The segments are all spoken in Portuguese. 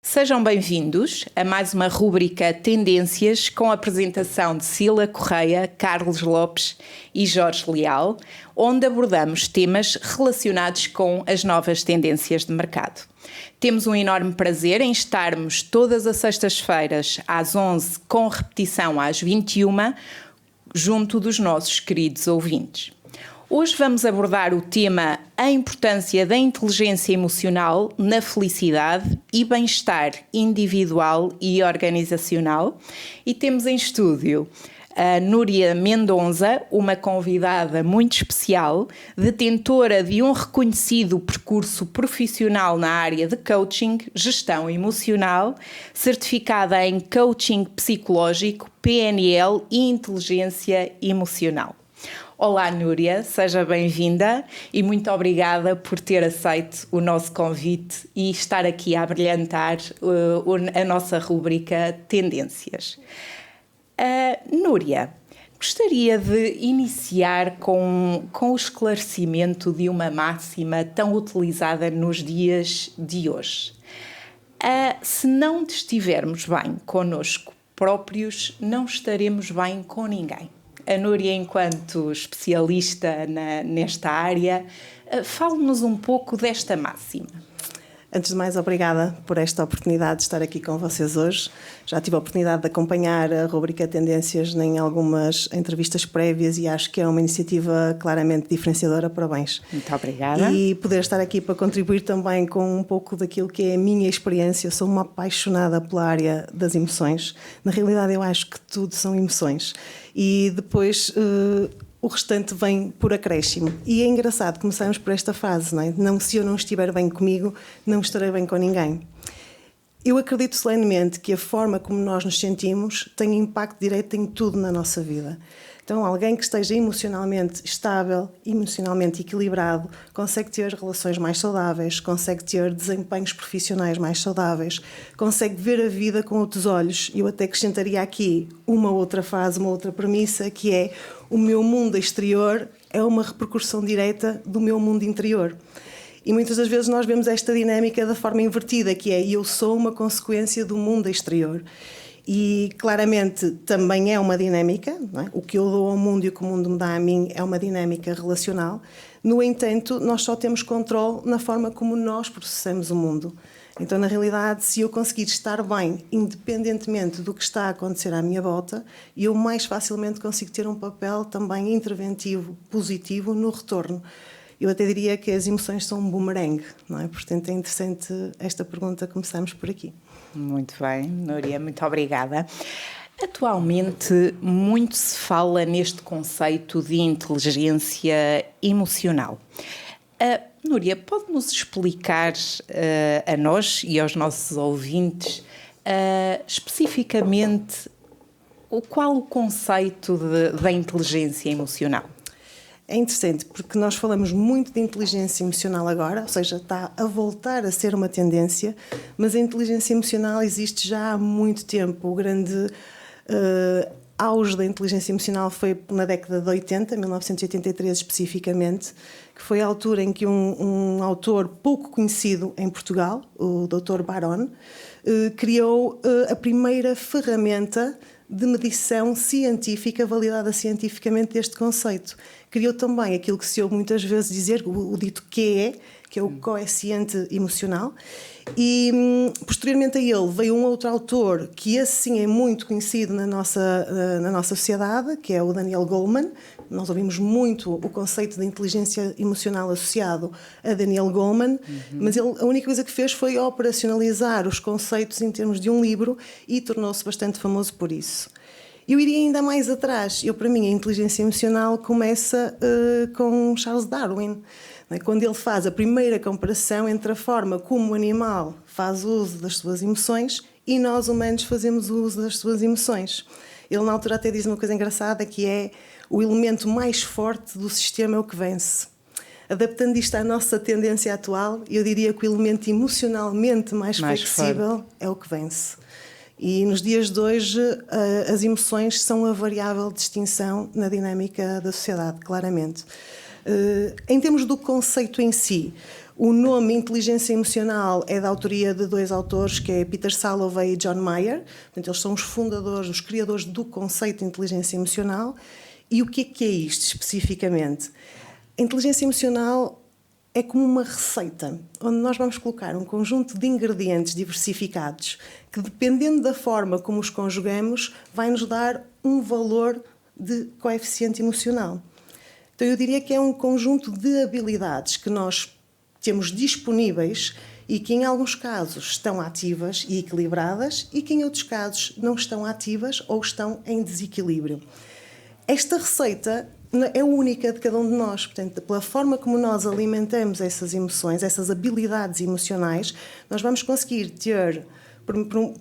Sejam bem-vindos a mais uma rúbrica Tendências com a apresentação de Cila Correia, Carlos Lopes e Jorge Leal, onde abordamos temas relacionados com as novas tendências de mercado. Temos um enorme prazer em estarmos todas as sextas-feiras às 11, com repetição às 21, junto dos nossos queridos ouvintes. Hoje vamos abordar o tema A importância da inteligência emocional na felicidade e bem-estar individual e organizacional. E temos em estúdio a Núria Mendonça, uma convidada muito especial, detentora de um reconhecido percurso profissional na área de coaching, gestão emocional, certificada em coaching psicológico, PNL e inteligência emocional. Olá Núria, seja bem-vinda e muito obrigada por ter aceito o nosso convite e estar aqui a abrilhantar a nossa rúbrica Tendências. Núria, gostaria de iniciar com o esclarecimento de uma máxima tão utilizada nos dias de hoje. Se não estivermos bem connosco próprios, não estaremos bem com ninguém. A Núria, enquanto especialista nesta área, fale-nos um pouco desta máxima. Antes de mais, obrigada por esta oportunidade de estar aqui com vocês hoje. Já tive a oportunidade de acompanhar a rubrica Tendências em algumas entrevistas prévias e acho que é uma iniciativa claramente diferenciadora. Parabéns. Muito obrigada. E poder estar aqui para contribuir também com um pouco daquilo que é a minha experiência. Eu sou uma apaixonada pela área das emoções. Na realidade, eu acho que tudo são emoções. E depois o restante vem por acréscimo. E é engraçado, começarmos por esta fase, não é? Se eu não estiver bem comigo, não estarei bem com ninguém. Eu acredito solenemente que a forma como nós nos sentimos tem impacto direto em tudo na nossa vida. Então, alguém que esteja emocionalmente estável, emocionalmente equilibrado, consegue ter relações mais saudáveis, consegue ter desempenhos profissionais mais saudáveis, consegue ver a vida com outros olhos. Eu até acrescentaria aqui uma outra fase, uma outra premissa, que é o meu mundo exterior é uma repercussão direta do meu mundo interior. E muitas das vezes nós vemos esta dinâmica da forma invertida, que é eu sou uma consequência do mundo exterior. E claramente também é uma dinâmica, não é? O que eu dou ao mundo e o que o mundo me dá a mim é uma dinâmica relacional. No entanto, nós só temos controle na forma como nós processamos o mundo. Então, na realidade, se eu conseguir estar bem, independentemente do que está a acontecer à minha volta, eu mais facilmente consigo ter um papel também interventivo, positivo no retorno. Eu até diria que as emoções são um boomerang, não é? Portanto, é interessante esta pergunta, começarmos por aqui. Muito bem, Núria, muito obrigada. Atualmente, muito se fala neste conceito de inteligência emocional. Núria, pode-nos explicar a nós e aos nossos ouvintes especificamente qual o conceito da inteligência emocional? É interessante porque nós falamos muito de inteligência emocional agora, ou seja, está a voltar a ser uma tendência, mas a inteligência emocional existe já há muito tempo. O grande auge da inteligência emocional foi na década de 80, 1983 especificamente, que foi a altura em que um autor pouco conhecido em Portugal, o Dr. Barón, criou a primeira ferramenta de medição científica, validada cientificamente deste conceito. Criou também aquilo que se ouve muitas vezes dizer, o dito QE, que é o coeficiente emocional, e posteriormente a ele veio um outro autor que esse sim é muito conhecido na nossa sociedade, que é o Daniel Goleman. Nós ouvimos muito o conceito de inteligência emocional associado a Daniel Goleman, mas ele, a única coisa que fez foi operacionalizar os conceitos em termos de um livro e tornou-se bastante famoso por isso. Eu iria ainda mais atrás. Para mim, a inteligência emocional começa com Charles Darwin, quando ele faz a primeira comparação entre a forma como o animal faz uso das suas emoções e nós, humanos, fazemos uso das suas emoções. Ele, na altura, até diz uma coisa engraçada, que é o elemento mais forte do sistema é o que vence. Adaptando isto à nossa tendência atual, eu diria que o elemento emocionalmente mais flexível é o que vence. E nos dias de hoje, as emoções são a variável de distinção na dinâmica da sociedade, claramente. Em termos do conceito em si, O nome inteligência emocional é da autoria de 2 autores, que é Peter Salovey e John Mayer. Portanto, eles são os fundadores, os criadores do conceito de inteligência emocional. E o que é isto especificamente? A inteligência emocional é como uma receita, onde nós vamos colocar um conjunto de ingredientes diversificados que, dependendo da forma como os conjugamos, vai nos dar um valor de coeficiente emocional. Então, eu diria que é um conjunto de habilidades que nós temos disponíveis e que, em alguns casos, estão ativas e equilibradas e que, em outros casos, não estão ativas ou estão em desequilíbrio. Esta receita é única de cada um de nós. Portanto, pela forma como nós alimentamos essas emoções, essas habilidades emocionais, nós vamos conseguir ter,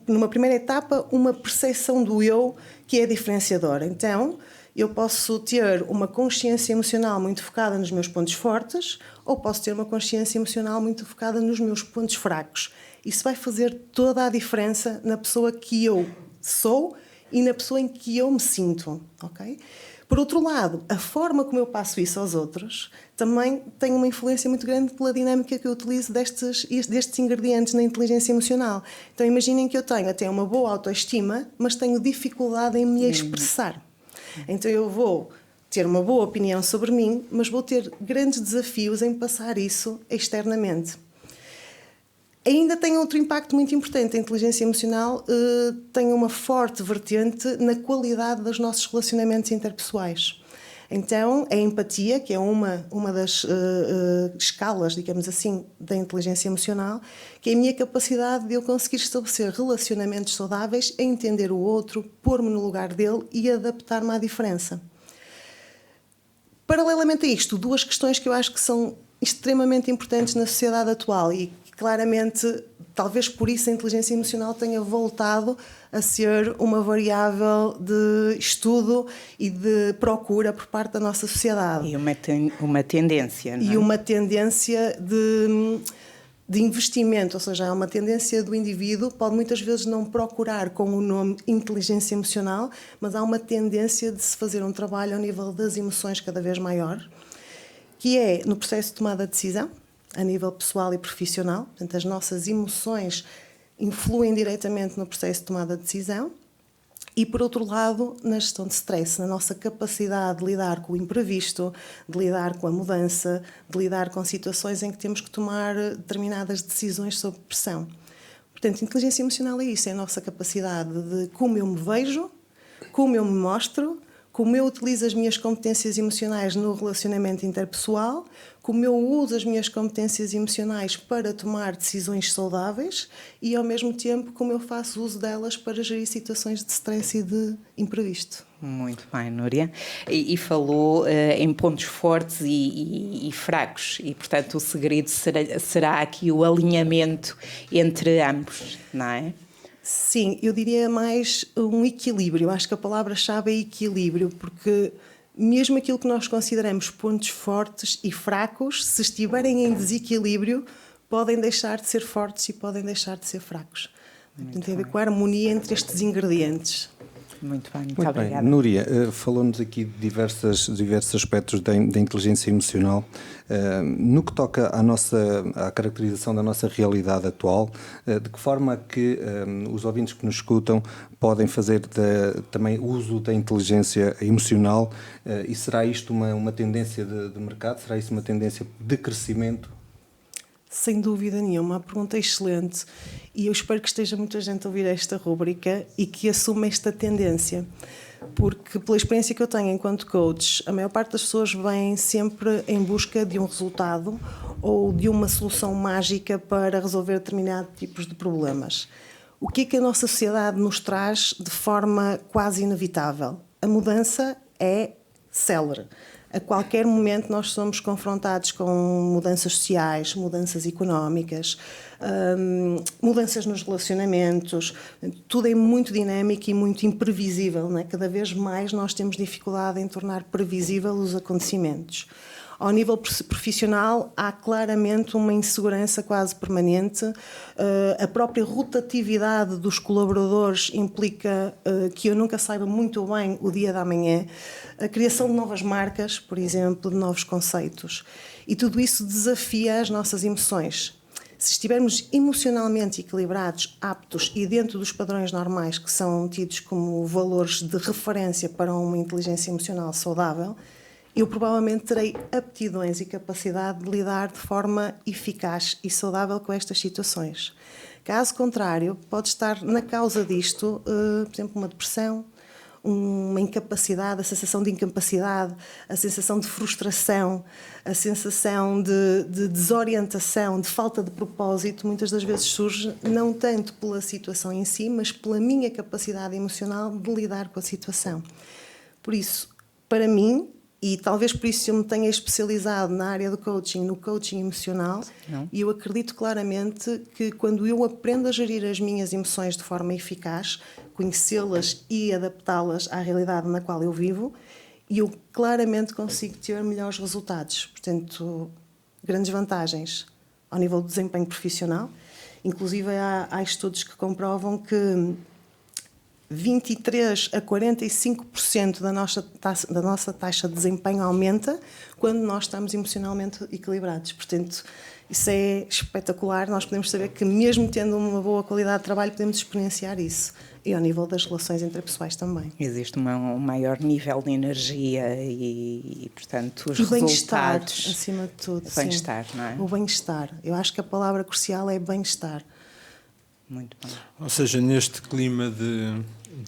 numa primeira etapa, uma percepção do eu que é diferenciadora. Então, eu posso ter uma consciência emocional muito focada nos meus pontos fortes ou posso ter uma consciência emocional muito focada nos meus pontos fracos. Isso vai fazer toda a diferença na pessoa que eu sou e na pessoa em que eu me sinto, ok? Por outro lado, a forma como eu passo isso aos outros também tem uma influência muito grande pela dinâmica que eu utilizo destes ingredientes na inteligência emocional. Então, imaginem que eu tenho até uma boa autoestima, mas tenho dificuldade em me expressar. Então, eu vou ter uma boa opinião sobre mim, mas vou ter grandes desafios em passar isso externamente. Ainda tem outro impacto muito importante. A inteligência emocional tem uma forte vertente na qualidade dos nossos relacionamentos interpessoais. Então, a empatia, que é uma das escalas, digamos assim, da inteligência emocional, que é a minha capacidade de eu conseguir estabelecer relacionamentos saudáveis, a entender o outro, pôr-me no lugar dele e adaptar-me à diferença. Paralelamente a isto, 2 questões que eu acho que são extremamente importantes na sociedade atual e claramente, talvez por isso a inteligência emocional tenha voltado a ser uma variável de estudo e de procura por parte da nossa sociedade. E uma tendência, não é? E uma tendência de investimento, ou seja, há uma tendência do indivíduo, pode muitas vezes não procurar com o nome inteligência emocional, mas há uma tendência de se fazer um trabalho ao nível das emoções cada vez maior, que é no processo de tomada de decisão, a nível pessoal e profissional. Portanto, as nossas emoções influem diretamente no processo de tomada de decisão e, por outro lado, na gestão de stress, na nossa capacidade de lidar com o imprevisto, de lidar com a mudança, de lidar com situações em que temos que tomar determinadas decisões sob pressão. Portanto, inteligência emocional é isso, é a nossa capacidade de como eu me vejo, como eu me mostro, como eu utilizo as minhas competências emocionais no relacionamento interpessoal, como eu uso as minhas competências emocionais para tomar decisões saudáveis e, ao mesmo tempo, como eu faço uso delas para gerir situações de stress e de imprevisto. Muito bem, Núria. E falou em pontos fortes e fracos e, portanto, o segredo será aqui o alinhamento entre ambos, não é? Sim, eu diria mais um equilíbrio. Acho que a palavra-chave é equilíbrio, porque mesmo aquilo que nós consideramos pontos fortes e fracos, se estiverem em desequilíbrio, podem deixar de ser fortes e podem deixar de ser fracos. Tem a ver com a harmonia entre estes ingredientes. Muito bem, muito Bem. obrigada. Núria, falou-nos aqui de diversos aspectos da inteligência emocional. No que toca à caracterização da nossa realidade atual, de que forma que os ouvintes que nos escutam podem fazer também uso da inteligência emocional e será isto uma tendência de mercado? Será isso uma tendência de crescimento? Sem dúvida nenhuma, uma pergunta excelente e eu espero que esteja muita gente a ouvir esta rúbrica e que assuma esta tendência, porque pela experiência que eu tenho enquanto coach, a maior parte das pessoas vem sempre em busca de um resultado ou de uma solução mágica para resolver determinados tipos de problemas. O que é que a nossa sociedade nos traz de forma quase inevitável? A mudança é célere. A qualquer momento nós somos confrontados com mudanças sociais, mudanças económicas, mudanças nos relacionamentos. Tudo é muito dinâmico e muito imprevisível, não é? Cada vez mais nós temos dificuldade em tornar previsível os acontecimentos. Ao nível profissional, há claramente uma insegurança quase permanente. A própria rotatividade dos colaboradores implica que eu nunca saiba muito bem o dia da manhã. A criação de novas marcas, por exemplo, de novos conceitos. E tudo isso desafia as nossas emoções. Se estivermos emocionalmente equilibrados, aptos e dentro dos padrões normais que são tidos como valores de referência para uma inteligência emocional saudável, eu provavelmente terei aptidões e capacidade de lidar de forma eficaz e saudável com estas situações. Caso contrário, pode estar na causa disto, por exemplo, uma depressão, uma incapacidade, a sensação de incapacidade, a sensação de frustração, a sensação de desorientação, de falta de propósito, muitas das vezes surge não tanto pela situação em si, mas pela minha capacidade emocional de lidar com a situação. Por isso, para mim, e talvez por isso eu me tenha especializado na área do coaching, no coaching emocional, e eu acredito claramente que quando eu aprendo a gerir as minhas emoções de forma eficaz, conhecê-las e adaptá-las à realidade na qual eu vivo, eu claramente consigo ter melhores resultados. Portanto, grandes vantagens ao nível do desempenho profissional. Inclusive há estudos que comprovam que 23% a 45% da nossa taxa de desempenho aumenta quando nós estamos emocionalmente equilibrados. Portanto, isso é espetacular. Nós podemos saber que mesmo tendo uma boa qualidade de trabalho, podemos exponenciar isso. E ao nível das relações interpessoais também. Existe um maior nível de energia e portanto, os bem-estar, resultados... acima de tudo. Bem-estar, sim. não é? O bem-estar. Eu acho que a palavra crucial é bem-estar. Muito bem. Ou seja, neste clima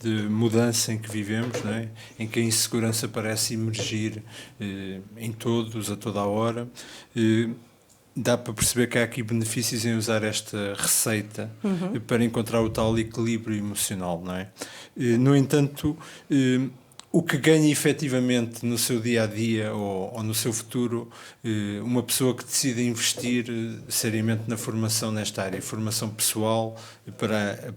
de mudança em que vivemos, não é? Em que a insegurança parece emergir em todos, a toda a hora, dá para perceber que há aqui benefícios em usar esta receita para encontrar o tal equilíbrio emocional, não é? No entanto, o que ganha efetivamente no seu dia-a-dia ou no seu futuro uma pessoa que decide investir seriamente na formação nesta área, formação pessoal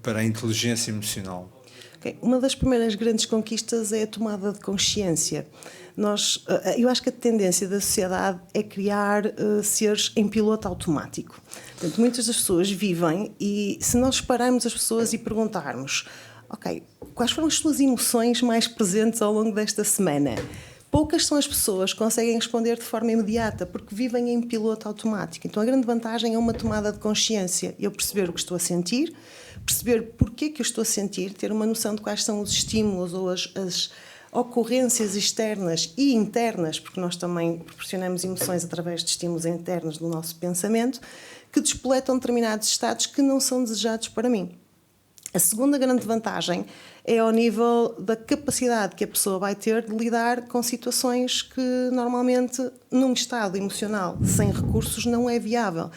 para a inteligência emocional? Okay. Uma das primeiras grandes conquistas é a tomada de consciência. Eu acho que a tendência da sociedade é criar seres em piloto automático. Portanto, muitas das pessoas vivem e se nós pararmos as pessoas e perguntarmos ok, quais foram as suas emoções mais presentes ao longo desta semana? Poucas são as pessoas que conseguem responder de forma imediata, porque vivem em piloto automático. Então a grande vantagem é uma tomada de consciência. Eu perceber o que estou a sentir, perceber porquê que eu estou a sentir, ter uma noção de quais são os estímulos ou as ocorrências externas e internas, porque nós também proporcionamos emoções através de estímulos internos do nosso pensamento, que despoletam determinados estados que não são desejados para mim. A segunda grande vantagem é ao nível da capacidade que a pessoa vai ter de lidar com situações que normalmente num estado emocional sem recursos não é viável.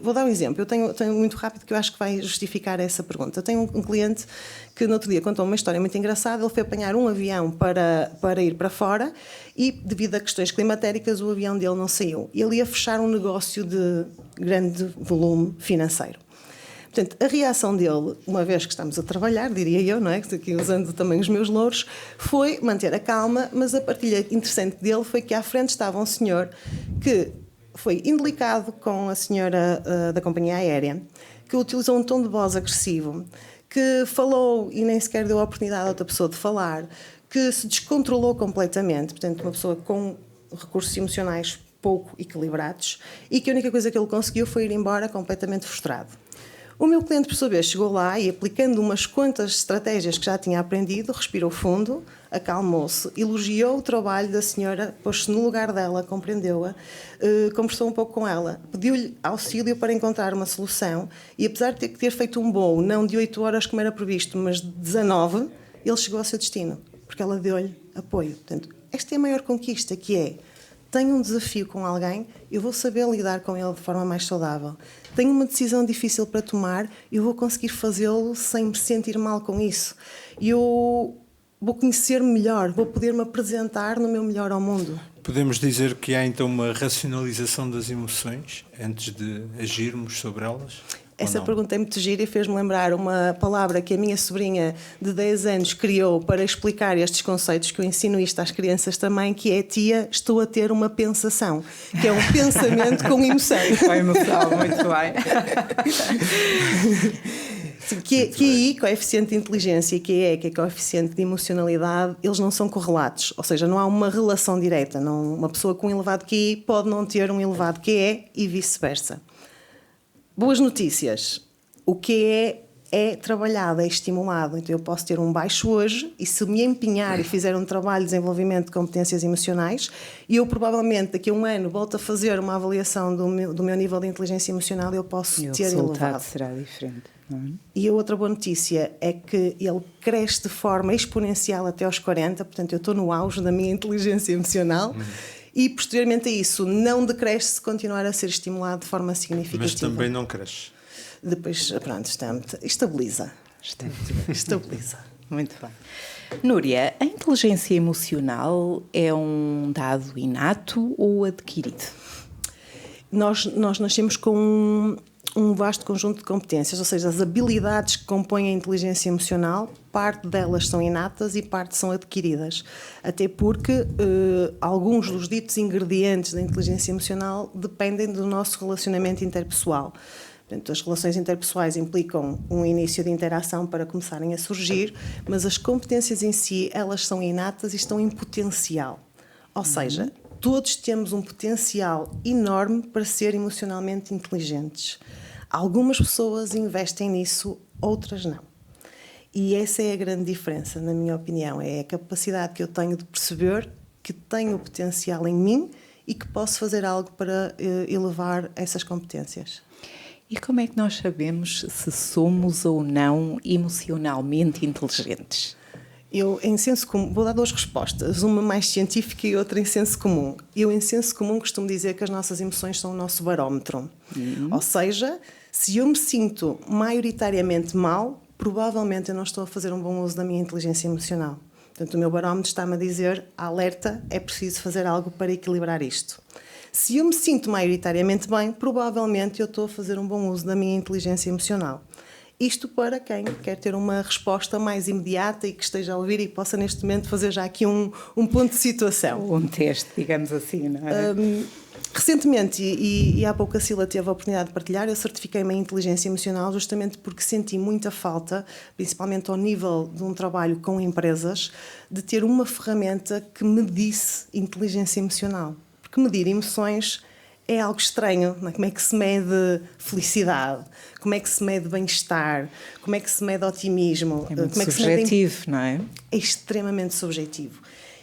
Vou dar um exemplo, eu tenho muito rápido que eu acho que vai justificar essa pergunta. Eu tenho um cliente que no outro dia contou uma história muito engraçada. Ele foi apanhar um avião para ir para fora e devido a questões climatéricas o avião dele não saiu. Ele ia fechar um negócio de grande volume financeiro. Portanto, a reação dele, uma vez que estamos a trabalhar, diria eu, não é? Aqui usando também os meus louros, foi manter a calma, mas a partilha interessante dele foi que à frente estava um senhor que foi indelicado com a senhora da companhia aérea, que utilizou um tom de voz agressivo, que falou e nem sequer deu a oportunidade a outra pessoa de falar, que se descontrolou completamente, portanto, uma pessoa com recursos emocionais pouco equilibrados e que a única coisa que ele conseguiu foi ir embora completamente frustrado. O meu cliente, por sua vez, chegou lá e, aplicando umas quantas estratégias que já tinha aprendido, respirou fundo, acalmou-se, elogiou o trabalho da senhora, pôs-se no lugar dela, compreendeu-a, conversou um pouco com ela, pediu-lhe auxílio para encontrar uma solução e, apesar de ter feito um voo, não de 8 horas como era previsto, mas de 19, ele chegou ao seu destino, porque ela deu-lhe apoio. Portanto, esta é a maior conquista, que é: tenho um desafio com alguém, eu vou saber lidar com ele de forma mais saudável. Tenho uma decisão difícil para tomar, eu vou conseguir fazê-lo sem me sentir mal com isso. Eu vou conhecer-me melhor, vou poder-me apresentar no meu melhor ao mundo. Podemos dizer que há então uma racionalização das emoções antes de agirmos sobre elas? Essa pergunta é muito gira e fez-me lembrar uma palavra que a minha sobrinha de 10 anos criou para explicar estes conceitos, que eu ensino isto às crianças também, que é: tia, estou a ter uma pensação, que é um pensamento com emoção. Com emoção, muito bem. Sim, QI, coeficiente de inteligência, e QE, que é coeficiente de emocionalidade, eles não são correlatos, ou seja, não há uma relação direta. Uma pessoa com um elevado QI pode não ter um elevado QE e vice-versa. Boas notícias. O QE é trabalhado, é estimulado. Então eu posso ter um baixo hoje e se me empenhar e fizer um trabalho de desenvolvimento de competências emocionais, eu provavelmente daqui a um ano volto a fazer uma avaliação do meu nível de inteligência emocional e eu posso ter elevado. O resultado será diferente. Não é? E a outra boa notícia é que ele cresce de forma exponencial até aos 40, portanto eu estou no auge da minha inteligência emocional. E posteriormente a isso não decresce se continuar a ser estimulado de forma significativa. Mas também não cresce. Depois, pronto, estabiliza. Estabiliza. Muito bem. Núria, a inteligência emocional é um dado inato ou adquirido? Nós nascemos com um vasto conjunto de competências, ou seja, as habilidades que compõem a inteligência emocional, parte delas são inatas e parte são adquiridas. Até porque alguns dos ditos ingredientes da inteligência emocional dependem do nosso relacionamento interpessoal. Portanto, as relações interpessoais implicam um início de interação para começarem a surgir, mas as competências em si, elas são inatas e estão em potencial. Ou seja, todos temos um potencial enorme para ser emocionalmente inteligentes. Algumas pessoas investem nisso, outras não. E essa é a grande diferença, na minha opinião, é a capacidade que eu tenho de perceber que tenho potencial em mim e que posso fazer algo para elevar essas competências. E como é que nós sabemos se somos ou não emocionalmente inteligentes? Eu, em senso comum, vou dar duas respostas, uma mais científica e outra em senso comum. Eu, em senso comum, costumo dizer que as nossas emoções são o nosso barómetro. Ou seja, se eu me sinto maioritariamente mal, provavelmente eu não estou a fazer um bom uso da minha inteligência emocional. Portanto, o meu barómetro está-me a dizer, alerta, é preciso fazer algo para equilibrar isto. Se eu me sinto maioritariamente bem, provavelmente eu estou a fazer um bom uso da minha inteligência emocional. Isto para quem quer ter uma resposta mais imediata e que esteja a ouvir e possa neste momento fazer já aqui um ponto de situação. Um teste, digamos assim, não é? Recentemente, e há pouco a Cila teve a oportunidade de partilhar, eu certifiquei-me em inteligência emocional justamente porque senti muita falta, principalmente ao nível de um trabalho com empresas, de ter uma ferramenta que medisse inteligência emocional. Porque medir emoções é algo estranho, não é? Como é que se mede felicidade? Como é que se mede bem-estar? Como é que se mede otimismo? É muito como é que subjetivo, não é? É extremamente subjetivo.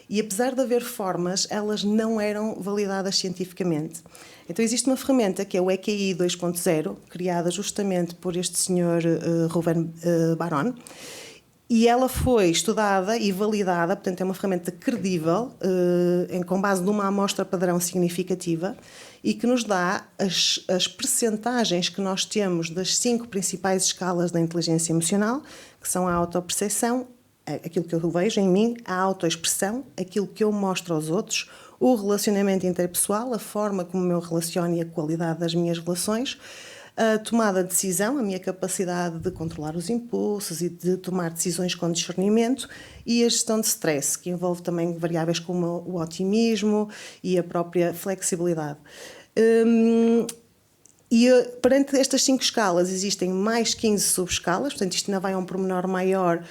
E apesar de haver formas, elas não eram validadas cientificamente. Então existe uma ferramenta que é o EQI 2.0, criada justamente por este senhor Ruben Baron, e ela foi estudada e validada, portanto é uma ferramenta credível, com base numa amostra padrão significativa e que nos dá as percentagens que nós temos das 5 principais escalas da inteligência emocional, que são a autoperceção, aquilo que eu vejo em mim, a autoexpressão, aquilo que eu mostro aos outros, o relacionamento interpessoal, a forma como eu relaciono e a qualidade das minhas relações, a tomada de decisão, a minha capacidade de controlar os impulsos e de tomar decisões com discernimento, e a gestão de stress, que envolve também variáveis como o otimismo e a própria flexibilidade. E perante estas 5 escalas existem mais 15 subescalas, portanto isto ainda vai a um pormenor maior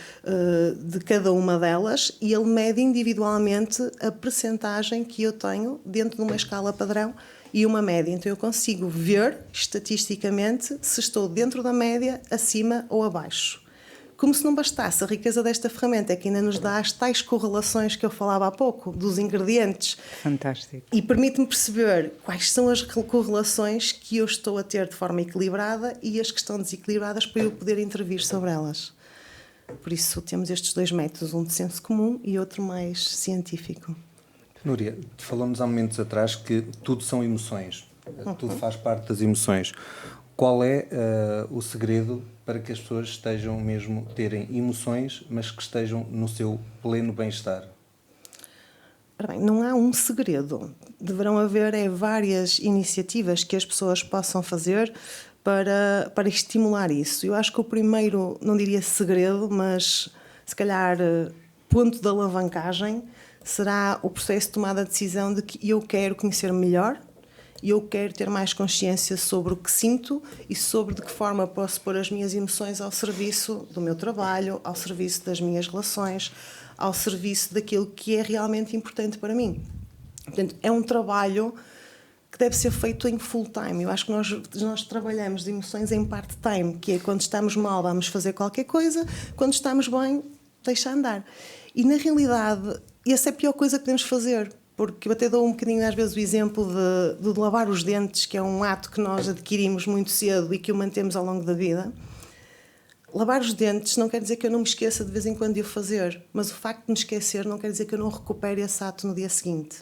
de cada uma delas, e ele mede individualmente a percentagem que eu tenho dentro de uma escala padrão e uma média. Então eu consigo ver estatisticamente se estou dentro da média, acima ou abaixo. Como se não bastasse, a riqueza desta ferramenta é que ainda nos dá as tais correlações que eu falava há pouco, dos ingredientes. Fantástico. E permite-me perceber quais são as correlações que eu estou a ter de forma equilibrada e as que estão desequilibradas para eu poder intervir sobre elas. Por isso temos estes 2 métodos, um de senso comum e outro mais científico. Núria, falamos há momentos atrás que tudo são emoções, tudo faz parte das emoções. Qual é o segredo para que as pessoas estejam mesmo, terem emoções, mas que estejam no seu pleno bem-estar? Ora bem, não há um segredo. Deverão haver várias iniciativas que as pessoas possam fazer para estimular isso. Eu acho que o primeiro, não diria segredo, mas se calhar ponto de alavancagem será o processo de tomada de decisão de que eu quero conhecer melhor e eu quero ter mais consciência sobre o que sinto e sobre de que forma posso pôr as minhas emoções ao serviço do meu trabalho, ao serviço das minhas relações, ao serviço daquilo que é realmente importante para mim. Portanto, é um trabalho que deve ser feito em full time. Eu acho que nós trabalhamos de emoções em part-time, que é quando estamos mal vamos fazer qualquer coisa, quando estamos bem deixa andar. E na realidade essa é a pior coisa que podemos fazer, porque eu até dou um bocadinho às vezes o exemplo de lavar os dentes, que é um ato que nós adquirimos muito cedo e que o mantemos ao longo da vida. Lavar os dentes não quer dizer que eu não me esqueça de vez em quando de o fazer, mas o facto de me esquecer não quer dizer que eu não recupere esse ato no dia seguinte.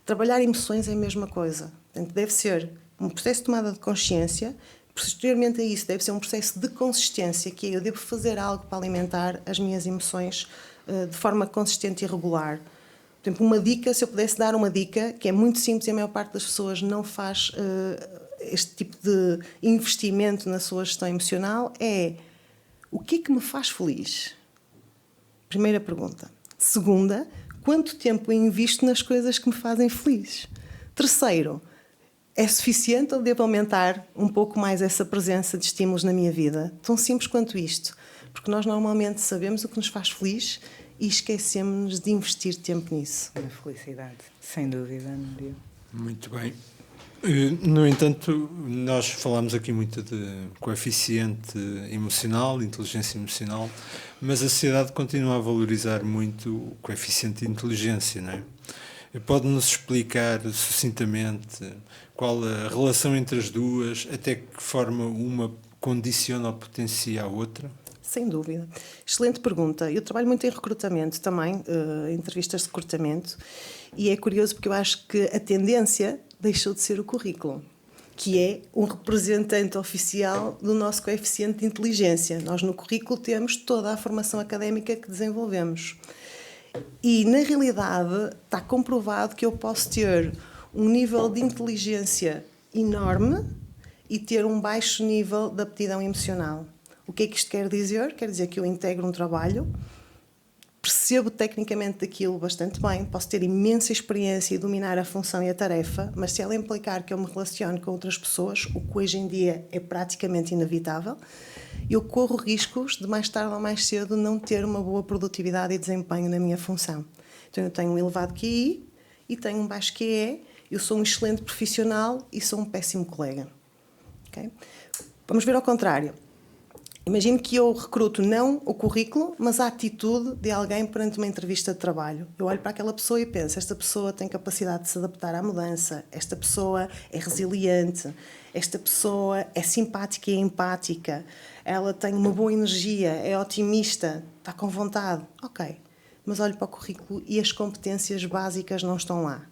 Trabalhar emoções é a mesma coisa. Portanto, deve ser um processo de tomada de consciência, posteriormente a isso deve ser um processo de consistência, que é eu devo fazer algo para alimentar as minhas emoções de forma consistente e regular. Por exemplo, uma dica, se eu pudesse dar uma dica, que é muito simples e a maior parte das pessoas não faz este tipo de investimento na sua gestão emocional, é: o que é que me faz feliz? Primeira pergunta. Segunda, quanto tempo eu invisto nas coisas que me fazem feliz? Terceiro, é suficiente ou devo aumentar um pouco mais essa presença de estímulos na minha vida? Tão simples quanto isto. Porque nós normalmente sabemos o que nos faz feliz e esquecemos de investir tempo nisso. Na felicidade, sem dúvida, Núria. Muito bem. No entanto, nós falámos aqui muito de coeficiente emocional, inteligência emocional, mas a sociedade continua a valorizar muito o coeficiente de inteligência, não é? Pode-nos explicar sucintamente qual a relação entre as duas, até que forma uma condiciona ou potencia a outra? Sem dúvida. Excelente pergunta. Eu trabalho muito em recrutamento também, entrevistas de recrutamento, e é curioso porque eu acho que a tendência deixou de ser o currículo, que é um representante oficial do nosso coeficiente de inteligência. Nós no currículo temos toda a formação académica que desenvolvemos. E, na realidade, está comprovado que eu posso ter um nível de inteligência enorme e ter um baixo nível de aptidão emocional. O que é que isto quer dizer? Quer dizer que eu integro um trabalho, percebo tecnicamente daquilo bastante bem, posso ter imensa experiência e dominar a função e a tarefa, mas se ela implicar que eu me relacione com outras pessoas, o que hoje em dia é praticamente inevitável, eu corro riscos de mais tarde ou mais cedo não ter uma boa produtividade e desempenho na minha função. Então eu tenho um elevado QI e tenho um baixo QE, eu sou um excelente profissional e sou um péssimo colega. Okay? Vamos ver ao contrário. Imagino que eu recruto não o currículo, mas a atitude de alguém perante uma entrevista de trabalho. Eu olho para aquela pessoa e penso: esta pessoa tem capacidade de se adaptar à mudança, esta pessoa é resiliente, esta pessoa é simpática e empática, ela tem uma boa energia, é otimista, está com vontade. Ok, mas olho para o currículo e as competências básicas não estão lá.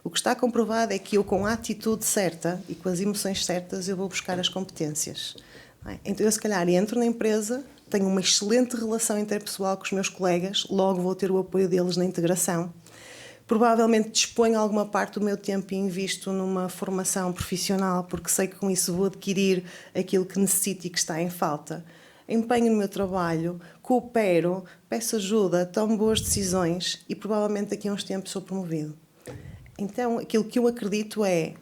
O que está comprovado é que eu, com a atitude certa e com as emoções certas, eu vou buscar as competências. Então eu se calhar entro na empresa, tenho uma excelente relação interpessoal com os meus colegas, logo vou ter o apoio deles na integração. Provavelmente disponho alguma parte do meu tempo e invisto numa formação profissional, porque sei que com isso vou adquirir aquilo que necessito e que está em falta. Empenho no meu trabalho, coopero, peço ajuda, tomo boas decisões e provavelmente daqui a uns tempos sou promovido. Então aquilo que eu acredito é: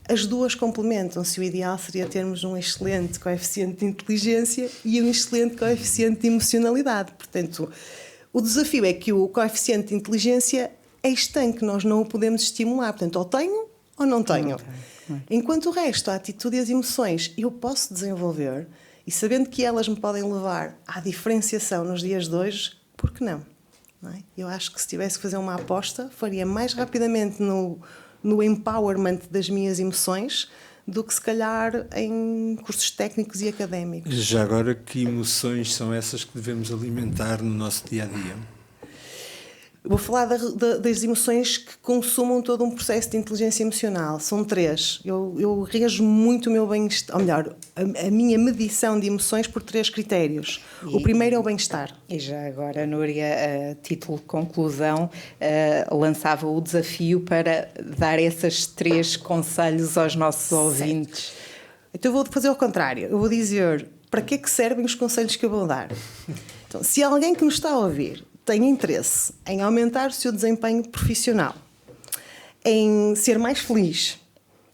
as duas complementam-se. O ideal seria termos um excelente coeficiente de inteligência e um excelente coeficiente de emocionalidade. Portanto, o desafio é que o coeficiente de inteligência é estanque, nós não o podemos estimular. Portanto, ou tenho ou não tenho. Enquanto o resto, a atitude e as emoções, eu posso desenvolver, e sabendo que elas me podem levar à diferenciação nos dias de hoje, por que não? Não é? Eu acho que se tivesse que fazer uma aposta, faria mais rapidamente no empowerment das minhas emoções do que se calhar em cursos técnicos e académicos. Já agora, que emoções são essas que devemos alimentar no nosso dia-a-dia? Vou falar das emoções que consumam todo um processo de inteligência emocional. São 3. Eu rejo muito o meu bem-estar, ou melhor, a minha medição de emoções por 3 critérios. O primeiro é o bem-estar. E já agora, Núria, a título de conclusão, lançava o desafio para dar esses 3 conselhos aos nossos ouvintes. Então eu vou fazer ao contrário. Eu vou dizer para que é que servem os conselhos que eu vou dar. Então, se alguém que nos está a ouvir tem interesse em aumentar o seu desempenho profissional, em ser mais feliz,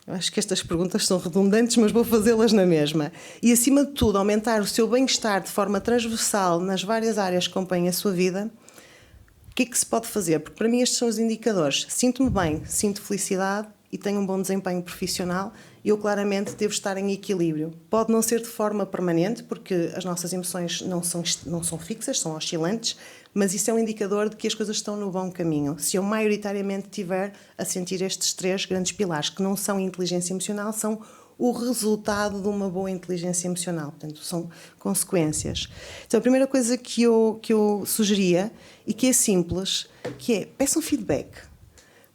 Eu acho que estas perguntas são redundantes, mas vou fazê-las na mesma. E, acima de tudo, aumentar o seu bem-estar de forma transversal nas várias áreas que compõem a sua vida. O que é que se pode fazer? Porque, para mim, estes são os indicadores. Sinto-me bem, sinto felicidade e tenho um bom desempenho profissional. Eu, claramente, devo estar em equilíbrio. Pode não ser de forma permanente, porque as nossas emoções não são fixas, são oscilantes, mas isso é um indicador de que as coisas estão no bom caminho. Se eu maioritariamente estiver a sentir estes 3 grandes pilares, que não são inteligência emocional, são o resultado de uma boa inteligência emocional. Portanto, são consequências. Então, a primeira coisa que eu sugeria, e que é simples, que é, peçam feedback.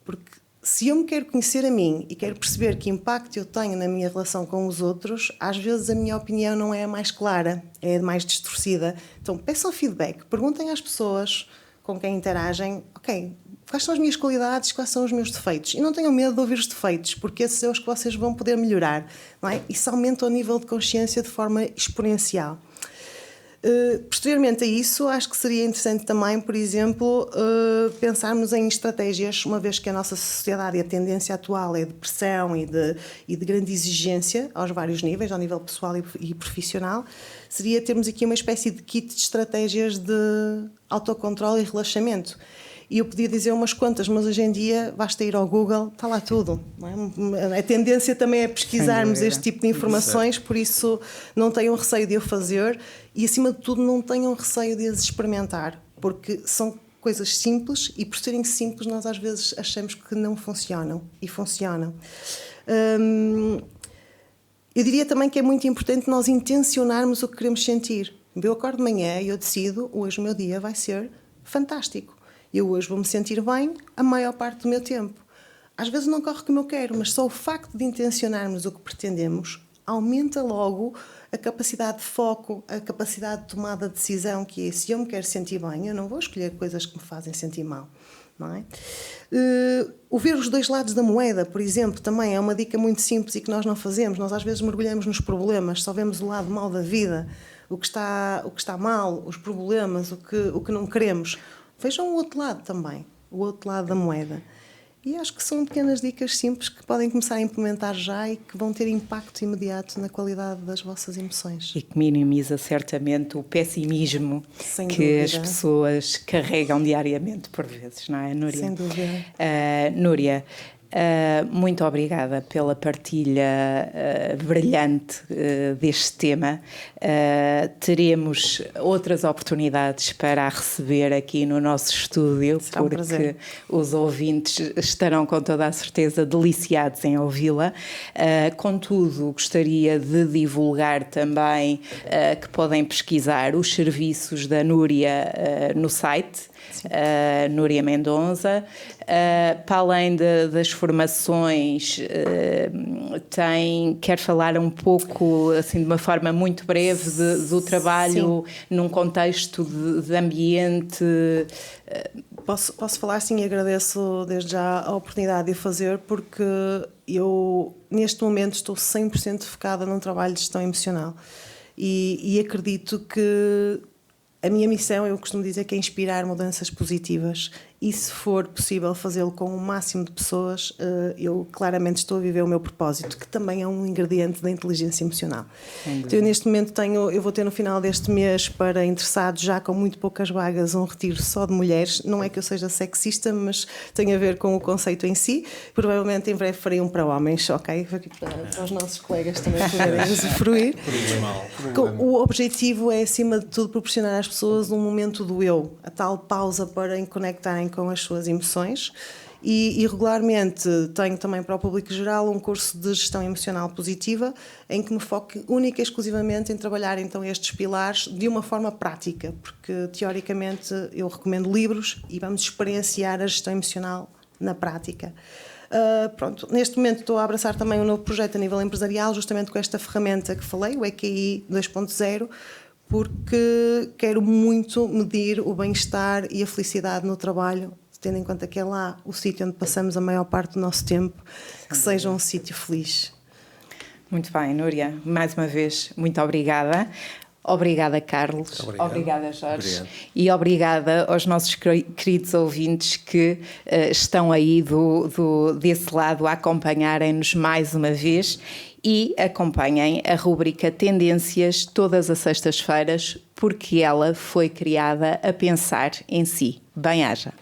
Porque se eu me quero conhecer a mim e quero perceber que impacto eu tenho na minha relação com os outros, às vezes a minha opinião não é a mais clara, é a mais distorcida. Então, peçam feedback, perguntem às pessoas com quem interagem, ok, quais são as minhas qualidades, quais são os meus defeitos? E não tenham medo de ouvir os defeitos, porque esses são os que vocês vão poder melhorar, não é? Isso aumenta o nível de consciência de forma exponencial. Posteriormente a isso, acho que seria interessante também, por exemplo, pensarmos em estratégias, uma vez que a nossa sociedade e a tendência atual é de pressão e de grande exigência aos vários níveis, ao nível pessoal e profissional, seria termos aqui uma espécie de kit de estratégias de autocontrole e relaxamento. E eu podia dizer umas quantas, mas hoje em dia basta ir ao Google, está lá tudo. Não é? A tendência também é pesquisarmos este tipo de informações, por isso não tenham receio de o fazer e, acima de tudo, não tenham receio de as experimentar, porque são coisas simples e, por serem simples, nós às vezes achamos que não funcionam e funcionam. Eu diria também que é muito importante nós intencionarmos o que queremos sentir. Eu acordo de manhã e eu decido, hoje o meu dia vai ser fantástico. Eu hoje vou-me sentir bem a maior parte do meu tempo. Às vezes não corre como eu quero, mas só o facto de intencionarmos o que pretendemos aumenta logo a capacidade de foco, a capacidade de tomada de decisão, que é, se eu me quero sentir bem, eu não vou escolher coisas que me fazem sentir mal. Não é? O ver os 2 lados da moeda, por exemplo, também é uma dica muito simples e que nós não fazemos. Nós às vezes mergulhamos nos problemas, só vemos o lado mau da vida, o que está mal, os problemas, o que não queremos. Vejam o outro lado também, o outro lado da moeda. E acho que são pequenas dicas simples que podem começar a implementar já e que vão ter impacto imediato na qualidade das vossas emoções. E que minimiza certamente o pessimismo Sem que dúvida. as pessoas carregam diariamente por vezes, não é, Núria? Sem dúvida. Núria, muito obrigada pela partilha brilhante deste tema. Teremos outras oportunidades para a receber aqui no nosso estúdio, será um porque prazer. os ouvintes estarão com toda a certeza deliciados em ouvi-la. Contudo, gostaria de divulgar também que podem pesquisar os serviços da Núria no site. Núria Mendonça, para além das formações, quer falar um pouco, assim, de uma forma muito breve, do trabalho num contexto de ambiente. Posso falar sim, e agradeço desde já a oportunidade de o fazer, porque eu neste momento estou 100% focada num trabalho de gestão emocional e acredito que a minha missão, eu costumo dizer, que é inspirar mudanças positivas e, se for possível fazê-lo com o máximo de pessoas, eu claramente estou a viver o meu propósito, que também é um ingrediente da inteligência emocional. Então, eu neste momento eu vou ter no final deste mês, para interessados já com muito poucas vagas, um retiro só de mulheres. Não é que eu seja sexista, mas tem a ver com o conceito em si. Provavelmente em breve farei um para homens, ok? Para os nossos colegas também poderem usufruir. O objetivo é, acima de tudo, proporcionar às pessoas um momento do eu, a tal pausa para conectarem com as suas emoções. E regularmente tenho também para o público geral um curso de gestão emocional positiva, em que me foco única e exclusivamente em trabalhar então estes pilares de uma forma prática, porque teoricamente eu recomendo livros e vamos experienciar a gestão emocional na prática. Pronto, neste momento estou a abraçar também um novo projeto a nível empresarial, justamente com esta ferramenta que falei, o EQI 2.0, porque quero muito medir o bem-estar e a felicidade no trabalho, tendo em conta que é lá o sítio onde passamos a maior parte do nosso tempo, que seja um sítio feliz. Muito bem, Núria, mais uma vez, muito obrigada. Obrigada, Carlos. Obrigado. Obrigada, Jorge. Obrigado. E obrigada aos nossos queridos ouvintes que estão aí desse lado a acompanharem-nos mais uma vez, e acompanhem a rúbrica Tendências todas as sextas-feiras, porque ela foi criada a pensar em si. Bem-aja.